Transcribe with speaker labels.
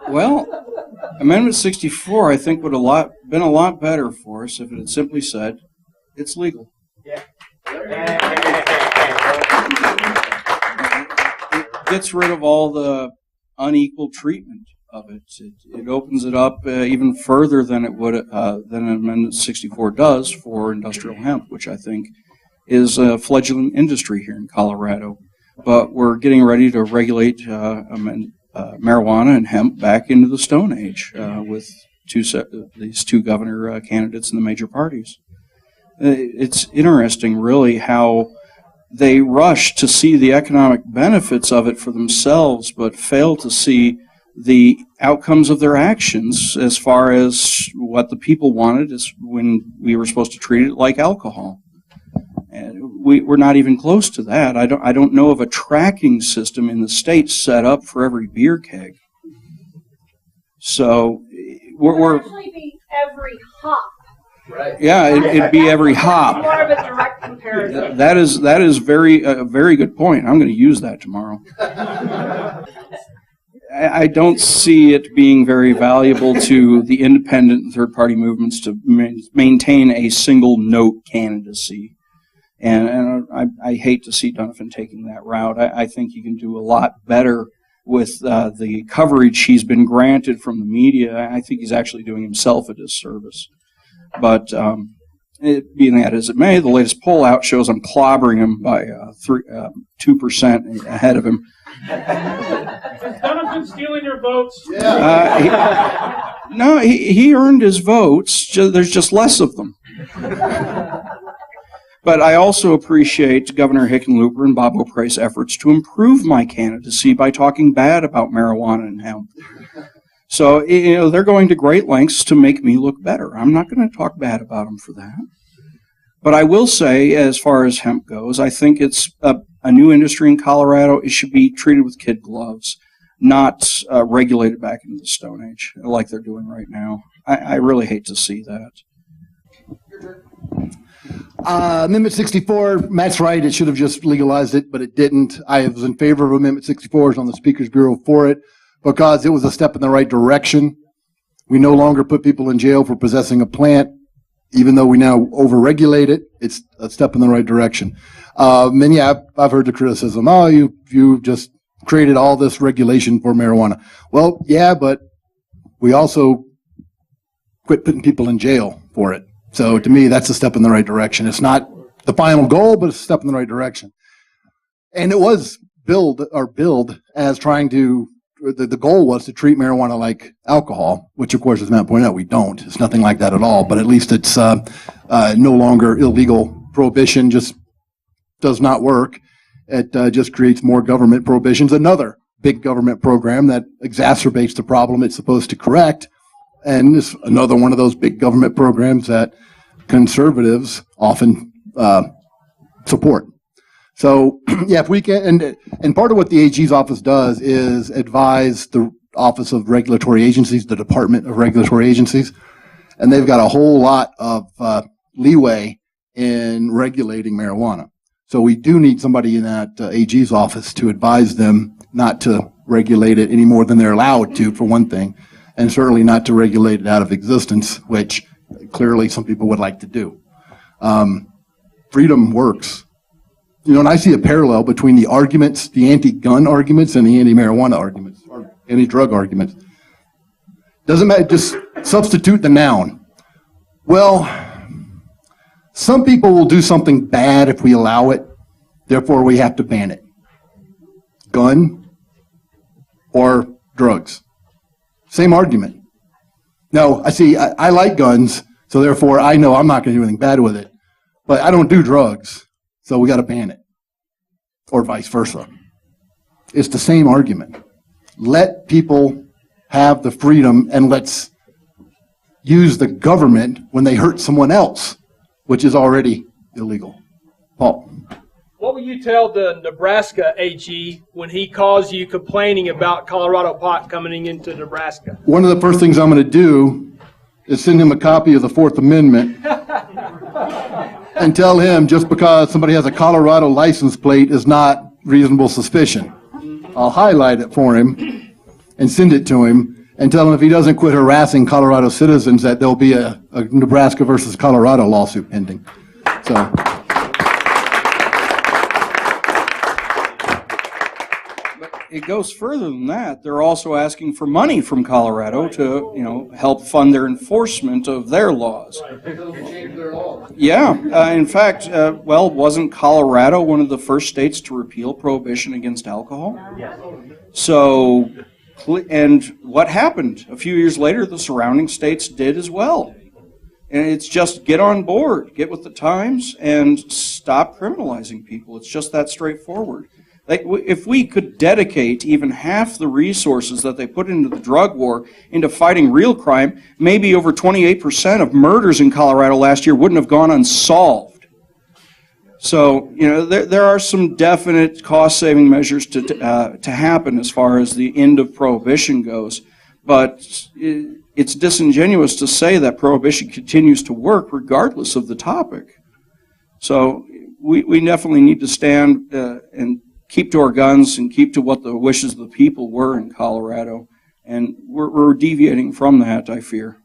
Speaker 1: Well, Amendment 64, I think, would have been a lot better for us if it had simply said, it's legal. Yeah. It gets rid of all the unequal treatment of it. It opens it up even further than it would than Amendment 64 does for industrial hemp, which I think is a fledgling industry here in Colorado. But we're getting ready to regulate marijuana and hemp back into the Stone Age with these two governor candidates in the major parties. It's interesting, really, how they rush to see the economic benefits of it for themselves, but fail to see the outcomes of their actions as far as what the people wanted is when we were supposed to treat it like alcohol. And we're not even close to that. I don't know of a tracking system in the state set up for every beer keg. So we're
Speaker 2: actually be every hop.
Speaker 1: Right. Yeah, it'd be every hop.
Speaker 2: More of a direct comparison.
Speaker 1: That is a very good point. I'm going to use that tomorrow. I don't see it being very valuable to the independent and third-party movements to maintain a single note candidacy. And I hate to see Donovan taking that route. I think you can do a lot better with the coverage he's been granted from the media. I think he's actually doing himself a disservice. But being that as it may, the latest poll out shows I'm clobbering him by 2% ahead of him.
Speaker 3: Is Donovan stealing your votes?
Speaker 1: No, he earned his votes. There's just less of them. But I also appreciate Governor Hickenlooper and Bob O'Price's efforts to improve my candidacy by talking bad about marijuana and hemp. So, they're going to great lengths to make me look better. I'm not going to talk bad about them for that. But I will say, as far as hemp goes, I think it's a new industry in Colorado. It should be treated with kid gloves, not regulated back into the Stone Age like they're doing right now. I really hate to see that.
Speaker 4: Amendment 64, Matt's right, it should have just legalized it, but it didn't. I was in favor of Amendment 64, I was on the Speaker's Bureau for it, because it was a step in the right direction. We no longer put people in jail for possessing a plant, even though we now overregulate it. It's a step in the right direction. And yeah, I've heard the criticism, you just created all this regulation for marijuana. Well, yeah, but we also quit putting people in jail for it. So to me, that's a step in the right direction. It's not the final goal, but it's a step in the right direction. And it was billed as trying to, the goal was to treat marijuana like alcohol, which of course, as Matt pointed out, we don't. It's nothing like that at all, but at least it's no longer illegal. Prohibition just does not work. It just creates more government prohibitions. Another big government program that exacerbates the problem it's supposed to correct. And it's another one of those big government programs that conservatives often support. So, yeah, if we can, and part of what the AG's office does is advise the Office of Regulatory Agencies, the Department of Regulatory Agencies, and they've got a whole lot of leeway in regulating marijuana. So we do need somebody in that AG's office to advise them not to regulate it any more than they're allowed to, for one thing, and certainly not to regulate it out of existence, which clearly some people would like to do. Freedom works. And I see a parallel between the arguments, the anti-gun arguments and the anti-marijuana arguments, or anti-drug arguments. Doesn't matter, just substitute the noun. Well, some people will do something bad if we allow it, therefore we have to ban it. Gun or drugs. Same argument. No, I like guns, so therefore I know I'm not going to do anything bad with it. But I don't do drugs, so we got to ban it. Or vice versa. It's the same argument. Let people have the freedom, and let's use the government when they hurt someone else, which is already illegal. Paul.
Speaker 3: What will you tell the Nebraska AG when he calls you complaining about Colorado pot coming into Nebraska?
Speaker 4: One of the first things I'm going to do is send him a copy of the Fourth Amendment and tell him just because somebody has a Colorado license plate is not reasonable suspicion. I'll highlight it for him and send it to him and tell him if he doesn't quit harassing Colorado citizens that there'll be a Nebraska versus Colorado lawsuit pending. So.
Speaker 1: It goes further than that. They're also asking for money from Colorado to, help fund their enforcement of their laws. Yeah. In fact, wasn't Colorado one of the first states to repeal prohibition against alcohol? Yes. So, and what happened? A few years later, the surrounding states did as well. And it's just get on board, get with the times, and stop criminalizing people. It's just that straightforward. Like, if we could dedicate even half the resources that they put into the drug war into fighting real crime, maybe over 28% of murders in Colorado last year wouldn't have gone unsolved. So, there are some definite cost-saving measures to happen as far as the end of prohibition goes. But it's disingenuous to say that prohibition continues to work regardless of the topic. So we definitely need to stand and keep to our guns and keep to what the wishes of the people were in Colorado. And we're deviating from that, I fear.